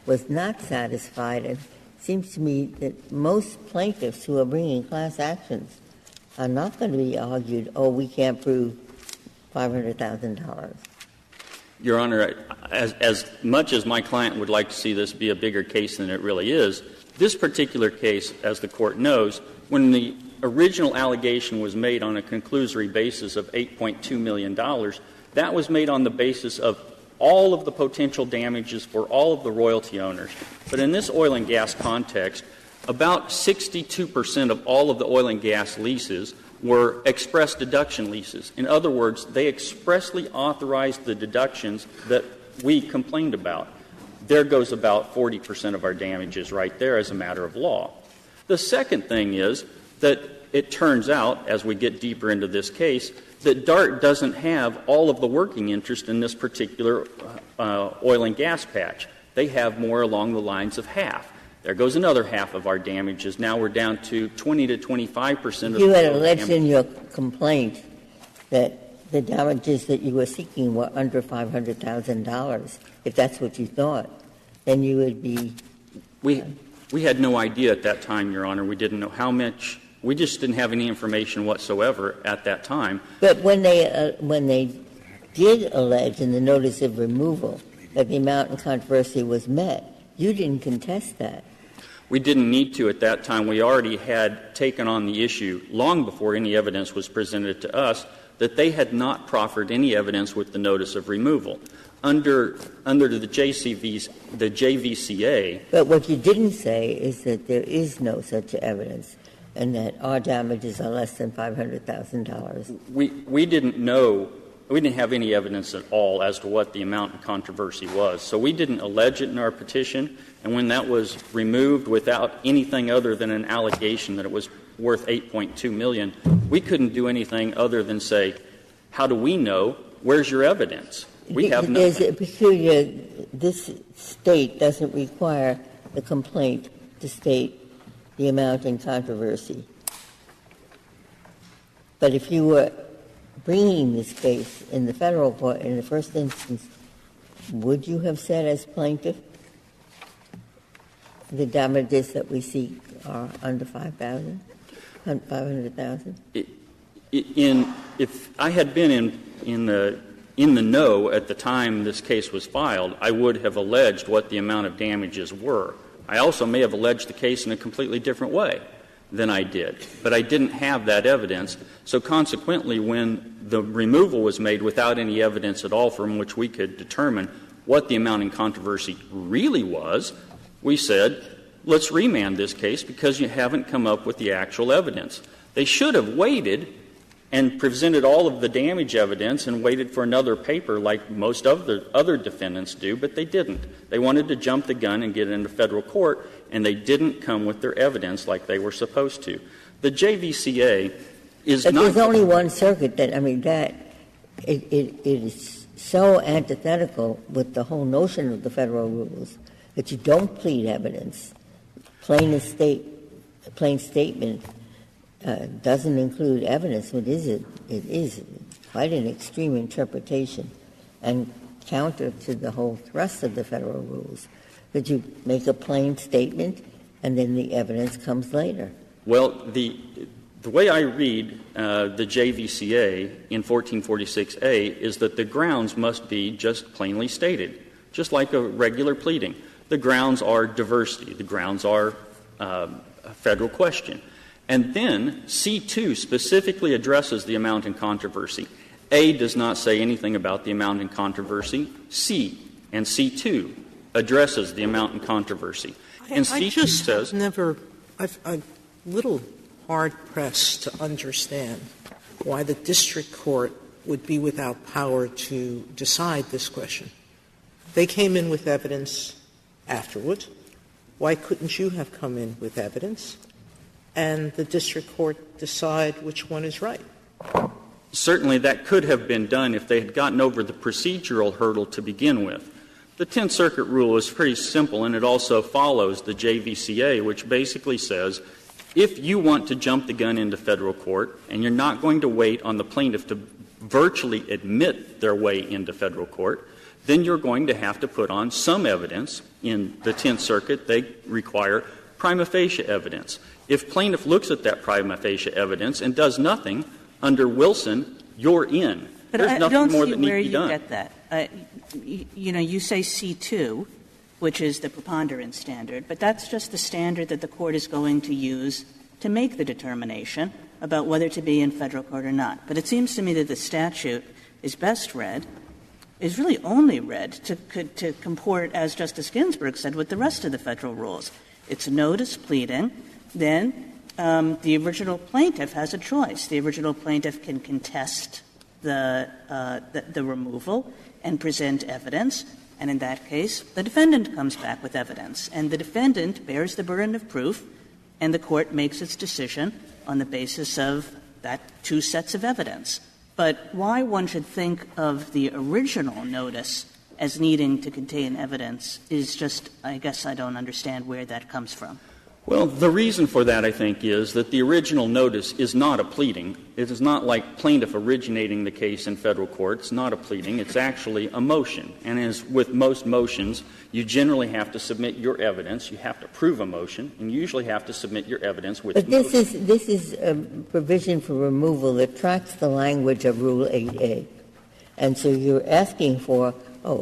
was not satisfied. It seems to me that most plaintiffs who are bringing class actions are not going to be argued, oh, we can't prove $500,000. Your Honor, as much as my client would like to see this be a bigger case than it really is, this particular case, as the Court knows, when the original allegation was made on a conclusory basis of $8.2 million, that was made on the basis of all of the potential damages for all of the royalty owners. But in this oil and gas context, about 62% of all of the oil and gas leases were express deduction leases. In other words, they expressly authorized the deductions that we complained about. There goes about 40% of our damages right there as a matter of law. The second thing is that it turns out, as we get deeper into this case, that DART doesn't have all of the working interest in this particular oil and gas patch. They have more along the lines of half. There goes another half of our damages. Now we're down to 20 to 25% of you had alleged in your complaint that the damages that you were seeking were under $500,000. If that's what you thought, then you would be. We had no idea at that time, Your Honor. We didn't know how much. We just didn't have any information whatsoever at that time. But when they did allege in the notice of removal that the amount in controversy was met, you didn't contest that. We didn't need to at that time. We already had taken on the issue long before any evidence was presented to us that they had not proffered any evidence with the notice of removal. Under the JVCA. But what you didn't say is that there is no such evidence and that our damages are less than $500,000. We didn't know. We didn't have any evidence at all as to what the amount in controversy was. So we didn't allege it in our petition, and when that was removed without anything other than an allegation that it was worth $8.2 million, we couldn't do anything other than say, how do we know? Where's your evidence? We have nothing. There's a peculiar — this State doesn't require the complaint to state the amount in controversy. But if you were bringing this case in the federal court in the first instance, would you have said as plaintiff the damages that we seek are under $500,000? If I had been in the know at the time this case was filed, I would have alleged what the amount of damages were. I also may have alleged the case in a completely different way than I did, but I didn't have that evidence. So consequently, when the removal was made without any evidence at all from which we could determine what the amount in controversy really was, we said, let's remand this case because you haven't come up with the actual evidence. They should have waited and presented all of the damage evidence and waited for another paper like most of the other defendants do, but they didn't. They wanted to jump the gun and get it into federal court, and they didn't come with their evidence like they were supposed to. The JVCA is but not — there's only one circuit that — I mean, that it is so antithetical with the whole notion of the federal rules that you don't plead evidence. Plain statement doesn't include evidence. What is it? It is quite an extreme interpretation and counter to the whole thrust of the federal rules, that you make a plain statement and then the evidence comes later. Well, the The way I read the JVCA in 1446A is that the grounds must be just plainly stated, just like a regular pleading. The grounds are diversity. The grounds are a Federal question. And then C2 specifically addresses the amount in controversy. A does not say anything about the amount in controversy. C and C2 addresses the amount in controversy. And C2 says I'm a little hard-pressed to understand why the district court would be without power to decide this question. They came in with evidence afterwards. Why couldn't you have come in with evidence and the district court decide which one is right? Certainly that could have been done if they had gotten over the procedural hurdle to begin with. The Tenth Circuit rule is pretty simple, and it also follows the JVCA, which basically says if you want to jump the gun into Federal court and you're not going to wait on the plaintiff to virtually admit their way into Federal court, then you're going to have to put on some evidence. In the Tenth Circuit, they require prima facie evidence. If plaintiff looks at that prima facie evidence and does nothing, under Wilson, you're in. But There's nothing more that needs to be done. I don't see where you get that. You say C2, which is the preponderance standard, but that's just the standard that the court is going to use to make the determination about whether to be in Federal court or not. But it seems to me that the statute is best read, is really only read to comport, as Justice Ginsburg said, with the rest of the Federal rules. It's notice pleading, then the original plaintiff has a choice. The original plaintiff can contest the removal and present evidence, and in that case, the defendant comes back with evidence. And the defendant bears the burden of proof, and the court makes its decision on the basis of that two sets of evidence. But why one should think of the original notice as needing to contain evidence is just, I guess I don't understand where that comes from. Well, the reason for that, I think, is that the original notice is not a pleading. It is not like plaintiff originating the case in Federal court. It's not a pleading. It's actually a motion. And as with most motions, you generally have to submit your evidence. You have to prove a motion, and you usually have to submit your evidence with But this is a provision for removal that tracks the language of Rule 8a. And so you're asking for,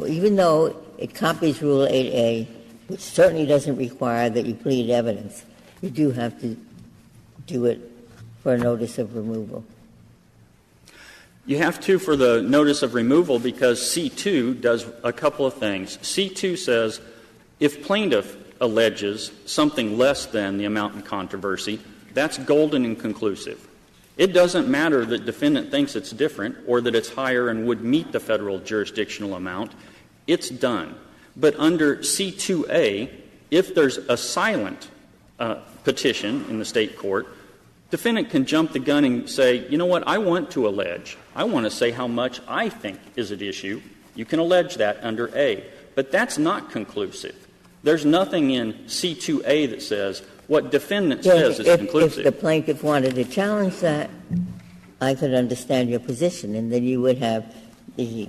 even though it copies Rule 8a, which certainly doesn't require that you plead evidence, you do have to do it for a notice of removal. You have to for the notice of removal because C2 does a couple of things. C2 says if plaintiff alleges something less than the amount in controversy, that's golden and conclusive. It doesn't matter that defendant thinks it's different or that it's higher and would meet the Federal jurisdictional amount. It's done. But under C2A, if there's a silent petition in the State court, defendant can jump the gun and say, you know what, I want to allege. I want to say how much I think is at issue. You can allege that under A. But that's not conclusive. There's nothing in C2A that says what defendant says is conclusive. If the plaintiff wanted to challenge that, I could understand your position, and then you would have the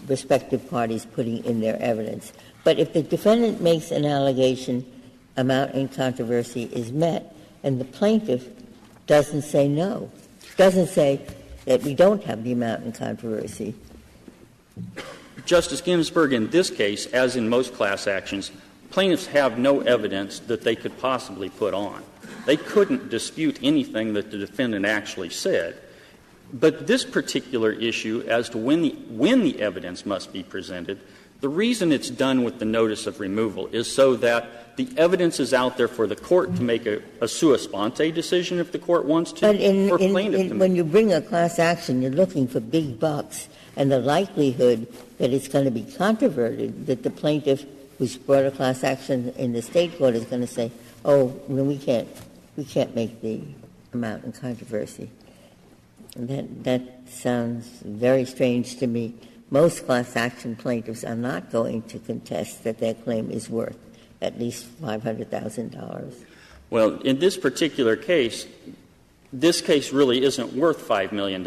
respective parties putting in their evidence. But if the defendant makes an allegation, amount in controversy is met, and the plaintiff doesn't say no, doesn't say that we don't have the amount in controversy. Justice Ginsburg, in this case, as in most class actions, plaintiffs have no evidence that they could possibly put on. They couldn't dispute anything that the defendant actually said. But this particular issue as to when the evidence must be presented, the reason it's done with the notice of removal is so that the evidence is out there for the court to make a sua sponte decision if the court wants to, or plaintiff to make. When you bring a class action, you're looking for big bucks, and the likelihood that it's going to be controverted, that the plaintiff who's brought a class action in the State court is going to say, we can't make the amount in controversy. That sounds very strange to me. Most class action plaintiffs are not going to contest that their claim is worth at least $500,000. Well, in this particular case, this case really isn't worth $5 million.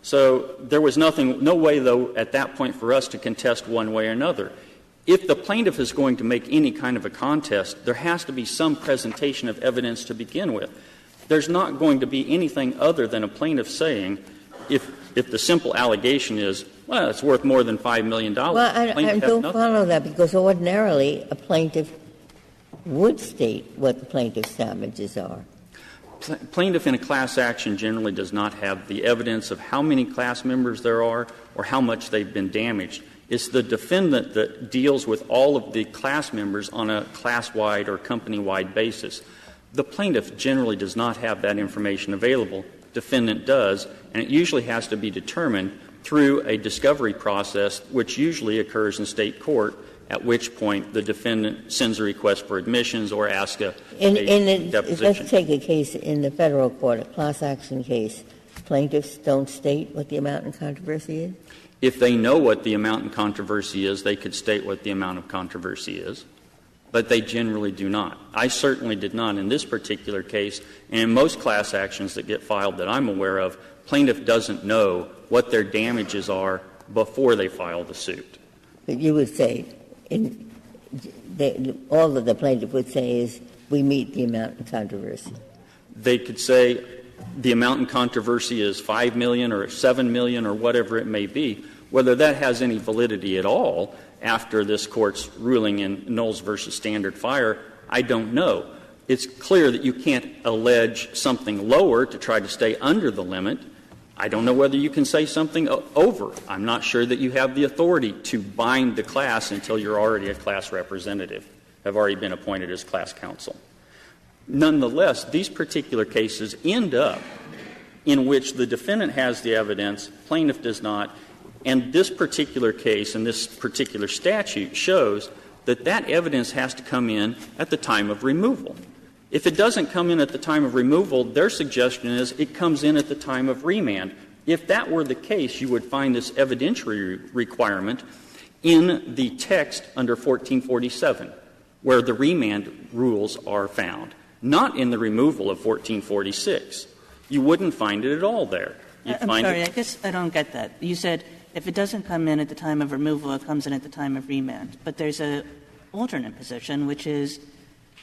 So there was no way, though, at that point for us to contest one way or another. If the plaintiff is going to make any kind of a contest, there has to be some presentation of evidence to begin with. there's not going to be anything other than a plaintiff saying, if the simple allegation is, well, it's worth more than $5 million. Well, I don't follow that, because ordinarily a plaintiff would state what the plaintiff's damages are. Plaintiff in a class action generally does not have the evidence of how many class members there are or how much they've been damaged. It's the defendant that deals with all of the class members on a class-wide or company-wide basis. The plaintiff generally does not have that information available. Defendant does, and it usually has to be determined through a discovery process, which usually occurs in state court, at which point the defendant sends a request for admissions or asks a deposition. Let's take a case in the federal court, a class action case. Plaintiffs don't state what the amount in controversy is? If they know what the amount in controversy is, they could state what the amount of controversy is, but they generally do not. I certainly did not in this particular case, and in most class actions that get filed that I'm aware of, plaintiff doesn't know what their damages are before they file the suit. But you would say, all that the plaintiff would say is, we meet the amount in controversy. They could say the amount in controversy is $5 million or $7 million or whatever it may be. Whether that has any validity at all after this Court's ruling in Knowles v. Standard Fire, I don't know. It's clear that you can't allege something lower to try to stay under the limit. I don't know whether you can say something over. I'm not sure that you have the authority to bind the class until you're already a class representative, have already been appointed as class counsel. Nonetheless, these particular cases end up in which the defendant has the evidence, plaintiff does not, and this particular case and this particular statute shows that that evidence has to come in at the time of removal. If it doesn't come in at the time of removal, their suggestion is it comes in at the time of remand. If that were the case, you would find this evidentiary requirement in the text under 1447, where the remand rules are found, not in the removal of 1446. You wouldn't find it at all there. I'm sorry, I guess I don't get that. You said if it doesn't come in at the time of removal, it comes in at the time of remand. But there's an alternate position, which is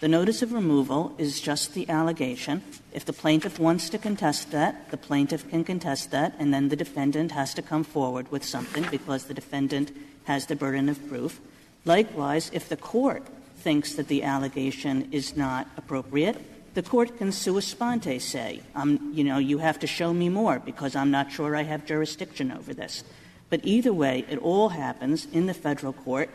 the notice of removal is just the allegation. If the plaintiff wants to contest that, the plaintiff can contest that, and then the defendant has to come forward with something because the defendant has the burden of proof. Likewise, if the court thinks that the allegation is not appropriate, the court can sua sponte say, you have to show me more because I'm not sure I have jurisdiction over this. But either way, it all happens in the federal court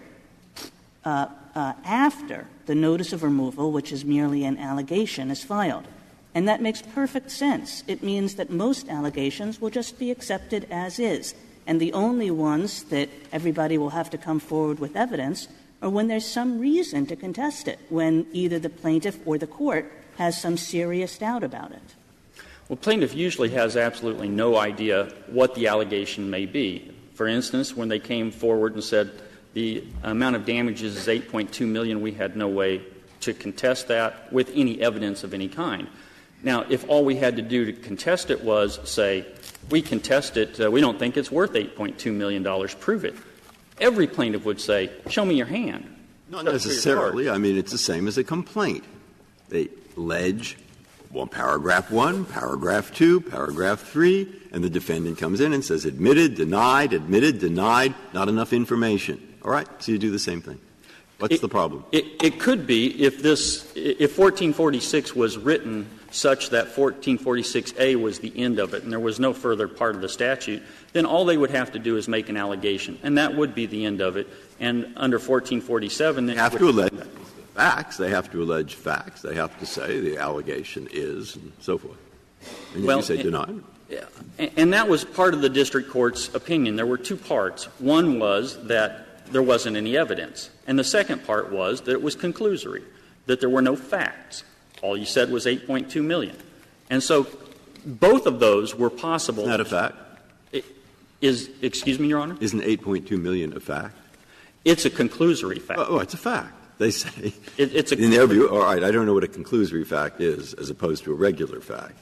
after the notice of removal, which is merely an allegation, is filed. And that makes perfect sense. It means that most allegations will just be accepted as is. And the only ones that everybody will have to come forward with evidence are when there's some reason to contest it, when either the plaintiff or the court has some serious doubt about it. Well, plaintiff usually has absolutely no idea what the allegation may be. For instance, when they came forward and said the amount of damages is $8.2 million, we had no way to contest that with any evidence of any kind. Now, if all we had to do to contest it was say, we contest it, we don't think it's worth $8.2 million, prove it, every plaintiff would say, show me your hand. Not necessarily. I mean, it's the same as a complaint. They allege paragraph 1, paragraph 2, paragraph 3, and the defendant comes in and says admitted, denied, not enough information. All right? So you do the same thing. What's the problem? It could be if 1446 was written such that 1446A was the end of it and there was no further part of the statute, then all they would have to do is make an allegation, and that would be the end of it. And under 1447, they have to allege facts. They have to allege facts. They have to say the allegation is, and so forth. And then you say denied. And that was part of the district court's opinion. There were two parts. One was that there wasn't any evidence. And the second part was that it was conclusory, that there were no facts. All you said was $8.2 million. And so both of those were possible. Isn't that a fact? Excuse me, Your Honor? Isn't $8.2 million a fact? It's a conclusory fact. Oh, it's a fact. They say. It's in their view, all right, I don't know what a conclusory fact is as opposed to a regular fact.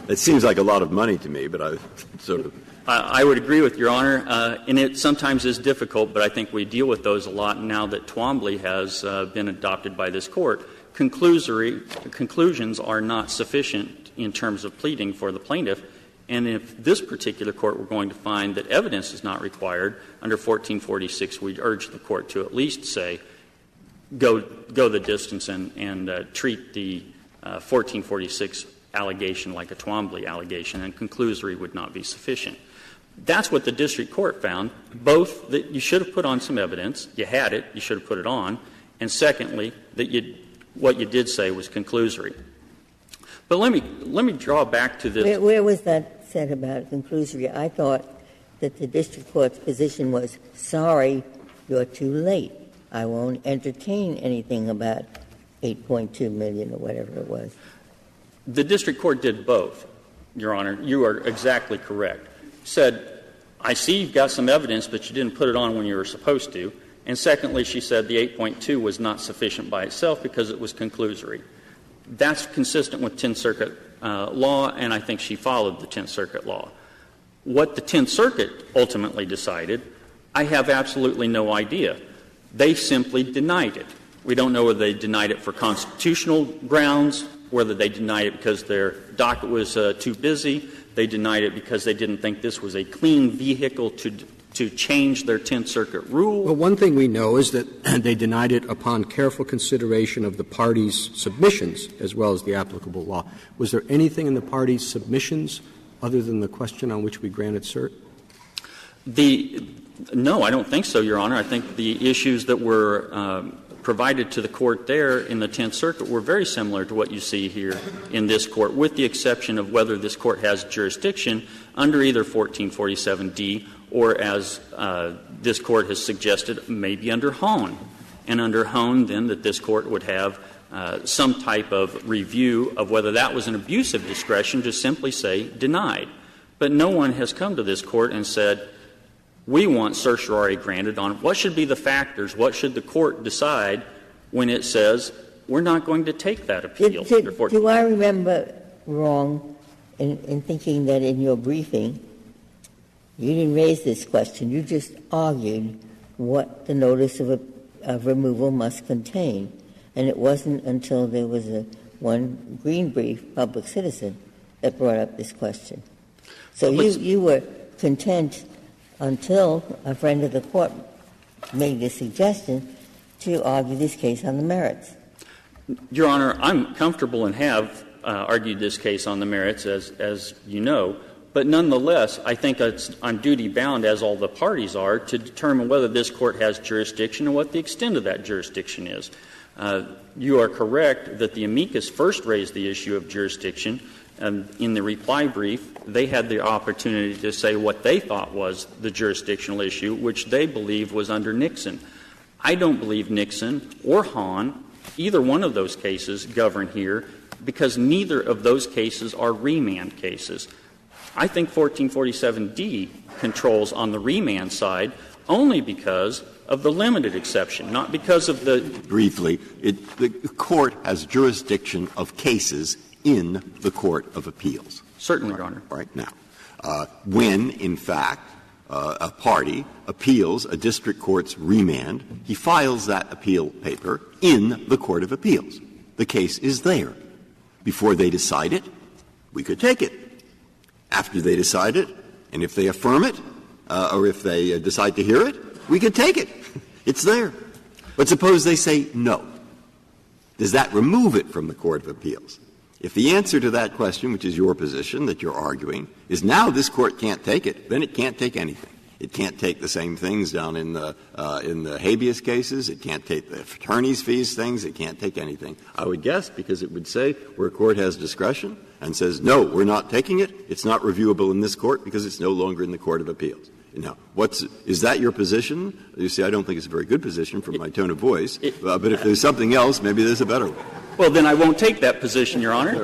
It seems like a lot of money to me, but I sort of. I would agree with Your Honor, and it sometimes is difficult, but I think we deal with those a lot now that Twombly has been adopted by this Court. conclusions are not sufficient in terms of pleading for the plaintiff. And if this particular court were going to find that evidence is not required under 1446, we'd urge the court to at least say, go the distance and treat the 1446 allegation like a Twombly allegation, and conclusory would not be sufficient. That's what the district court found, both that you should have put on some evidence, you had it, you should have put it on, and secondly, that what you did say was conclusory. But let me draw back to this. Where was that said about conclusory? I thought that the district court's position was, sorry, you're too late. I won't entertain anything about $8.2 million or whatever it was. The district court did both, Your Honor. You are exactly correct. Said, I see you've got some evidence, but you didn't put it on when you were supposed to. And secondly, she said the 8.2 was not sufficient by itself because it was conclusory. That's consistent with Tenth Circuit law, and I think she followed the Tenth Circuit law. What the Tenth Circuit ultimately decided, I have absolutely no idea. They simply denied it. We don't know whether they denied it for constitutional grounds, whether they denied it because their docket was too busy. They denied it because they didn't think this was a clean vehicle to change their Tenth Circuit rule. Well, one thing we know is that they denied it upon careful consideration of the parties' submissions as well as the applicable law. Was there anything in the parties' submissions other than the question on which we granted cert? No, I don't think so, Your Honor. I think the issues that were provided to the court there in the Tenth Circuit were very similar to what you see here in this court, with the exception of whether this court has jurisdiction under either 1447D or, as this court has suggested, maybe under Hone. And under Hone, then, that this court would have some type of review of whether that was an abuse of discretion to simply say denied. But no one has come to this court and said, we want certiorari granted on what should be the factors, what should the court decide when it says we're not going to take that appeal. Do I remember wrong in thinking that in your briefing you didn't raise this question, you just argued what the notice of removal must contain, and it wasn't until there was one green brief, public citizen, that brought up this question. So you were content until a friend of the court made the suggestion to argue this case on the merits. Your Honor, I'm comfortable and have argued this case on the merits, as you know, but nonetheless, I think I'm duty-bound, as all the parties are, to determine whether this court has jurisdiction and what the extent of that jurisdiction is. You are correct that the amicus first raised the issue of jurisdiction. In the reply brief, they had the opportunity to say what they thought was the jurisdictional issue, which they believed was under Nixon. I don't believe Nixon or Hahn, either one of those cases, govern here, because neither of those cases are remand cases. I think 1447D controls on the remand side only because of the limited exception, not because of the — Briefly, the court has jurisdiction of cases in the Court of Appeals. Certainly, Your Honor. Right now. When, in fact, a party appeals a district court's remand, he files that appeal paper in the Court of Appeals. The case is there. Before they decide it, we could take it. After they decide it, and if they affirm it, or if they decide to hear it, we could take it. It's there. But suppose they say no. Does that remove it from the Court of Appeals? If the answer to that question, which is your position that you're arguing, is now this Court can't take it, then it can't take anything. It can't take the same things down in the habeas cases. It can't take the attorney's fees things. It can't take anything. I would guess, because it would say where a court has discretion and says, no, we're not taking it, it's not reviewable in this court because it's no longer in the Court of Appeals. Now, is that your position? You see, I don't think it's a very good position from my tone of voice, but if there's something else, maybe there's a better one. Well, then I won't take that position, Your Honor.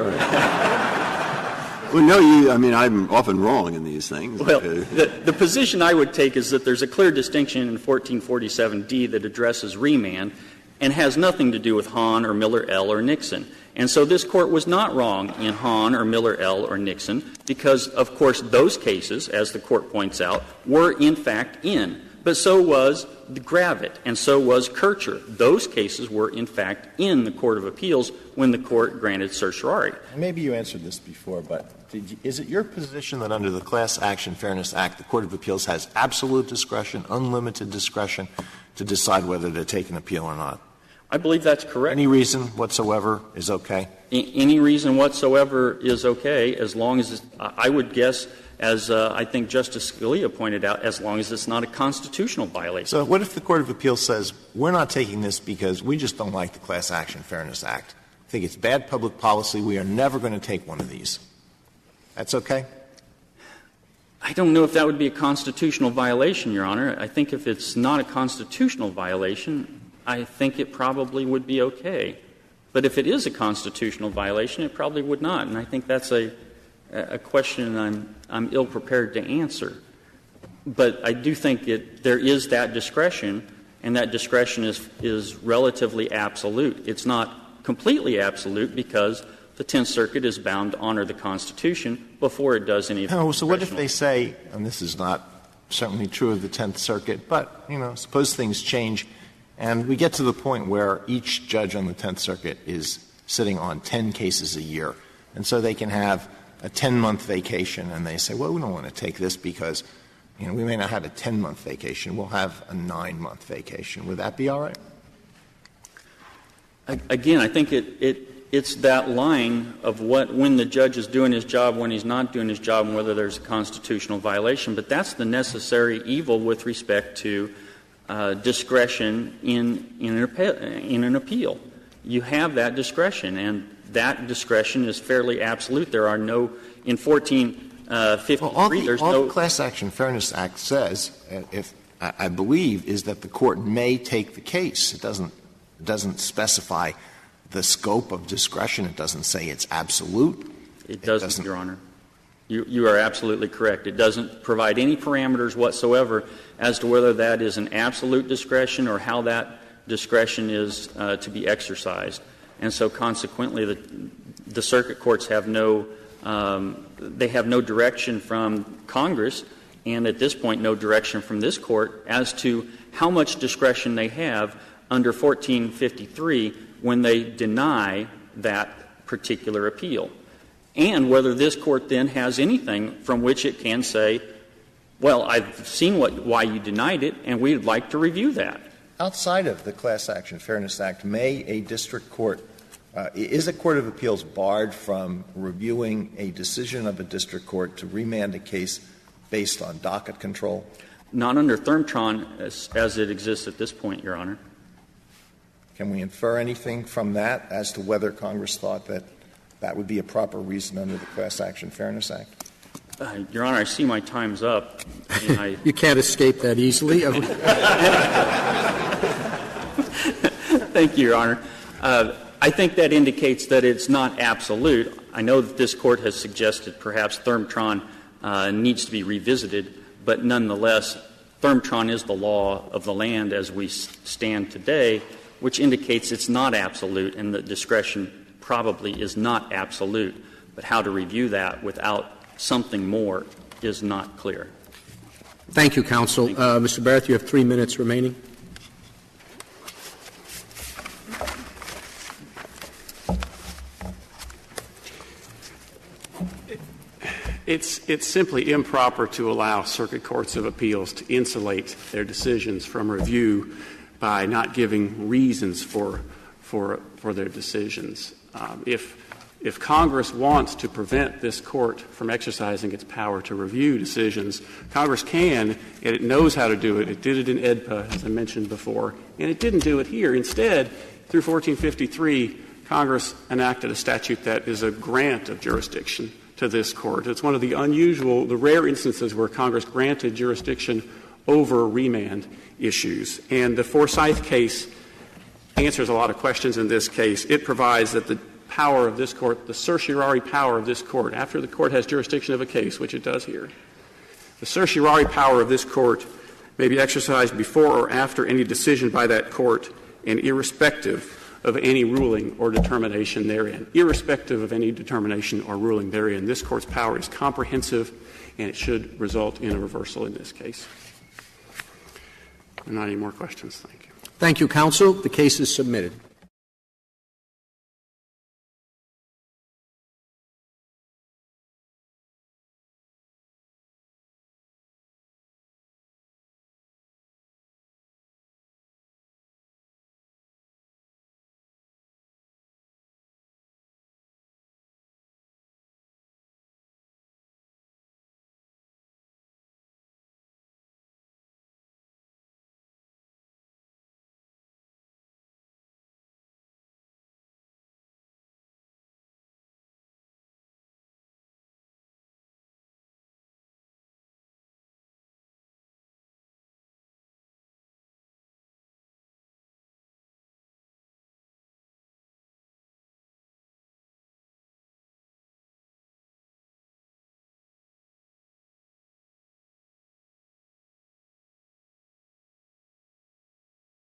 Well, no, I'm often wrong in these things. Well, the position I would take is that there's a clear distinction in 1447D that addresses remand and has nothing to do with Hahn or Miller L. or Nixon. And so this Court was not wrong in Hahn or Miller L. or Nixon because, of course, those cases, as the Court points out, were in fact in But so was Gravitt, and so was Kircher. Those cases were, in fact, in the Court of Appeals when the Court granted certiorari. Maybe you answered this before, but is it your position that under the Class Action Fairness Act, the Court of Appeals has absolute discretion, unlimited discretion to decide whether to take an appeal or not? I believe that's correct. Any reason whatsoever is okay? Any reason whatsoever is okay, as long as I would guess, as I think Justice Scalia pointed out, as long as it's not a constitutional violation. So what if the Court of Appeals says, we're not taking this because we just don't like the Class Action Fairness Act? I think it's bad public policy. We are never going to take one of these. That's okay? I don't know if that would be a constitutional violation, Your Honor. I think if it's not a constitutional violation, I think it probably would be okay. But if it is a constitutional violation, it probably would not. And I think that's a question I'm ill-prepared to answer. But I do think there is that discretion, and that discretion is relatively absolute. It's not completely absolute because the Tenth Circuit is bound to honor the Constitution before it does any of the So what if they say, and this is not certainly true of the Tenth Circuit, but, suppose things change, and we get to the point where each judge on the Tenth Circuit is sitting on 10 cases a year, and so they can have a 10-month vacation, and they say, well, we don't want to take this because, we may not have a 10-month vacation. We'll have a 9-month vacation. Would that be all right? Again, I think it's that line of when the judge is doing his job, when he's not doing his job, and whether there's a constitutional violation. But that's the necessary evil with respect to discretion in an appeal. You have that discretion, and that discretion is fairly absolute. There are no — in 1453, there's no — All the Class Action Fairness Act says, I believe, is that the Court may take the case. It doesn't specify the scope of discretion. It doesn't say it's absolute. It doesn't, Your Honor. You are absolutely correct. It doesn't provide any parameters whatsoever as to whether that is an absolute discretion or how that discretion is to be exercised. And so consequently, the circuit courts have no direction from Congress, and at this point no direction from this Court as to how much discretion they have under 1453 when they deny that particular appeal, and whether this Court then has anything from which it can say, well, I've seen why you denied it, and we'd like to review that. Outside of the Class Action Fairness Act, may a district court is a court of appeals barred from reviewing a decision of a district court to remand a case based on docket control? Not under Thermtron as it exists at this point, Your Honor. Can we infer anything from that as to whether Congress thought that that would be a proper reason under the Class Action Fairness Act? Your Honor, I see my time's up. And You can't escape that easily. Thank you, Your Honor. I think that indicates that it's not absolute. I know that this Court has suggested perhaps Thermtron needs to be revisited, but nonetheless, Thermtron is the law of the land as we stand today, which indicates it's not absolute and that discretion probably is not absolute. But how to review that without something more is not clear. Thank you, counsel. Mr. Barrett, you have 3 minutes remaining. It's simply improper to allow circuit courts of appeals to insulate their decisions from review by not giving reasons for their decisions. If Congress wants to prevent this Court from exercising its power to review decisions, Congress can, and it knows how to do it. It did it in AEDPA, as I mentioned before, and it didn't do it here. Instead, through 1453, Congress enacted a statute that is a grant of jurisdiction to this Court. It's one of the rare instances where Congress granted jurisdiction over remand issues. And the Forsyth case answers a lot of questions in this case. It provides that the power of this Court, the certiorari power of this Court, after the Court has jurisdiction of a case, which it does here, the certiorari power of this Court may be exercised before or after any decision by that Court and irrespective of any ruling or determination therein. Irrespective of any determination or ruling therein, this Court's power is comprehensive, and it should result in a reversal in this case. Not any more questions. Thank you. Thank you, counsel. The case is submitted.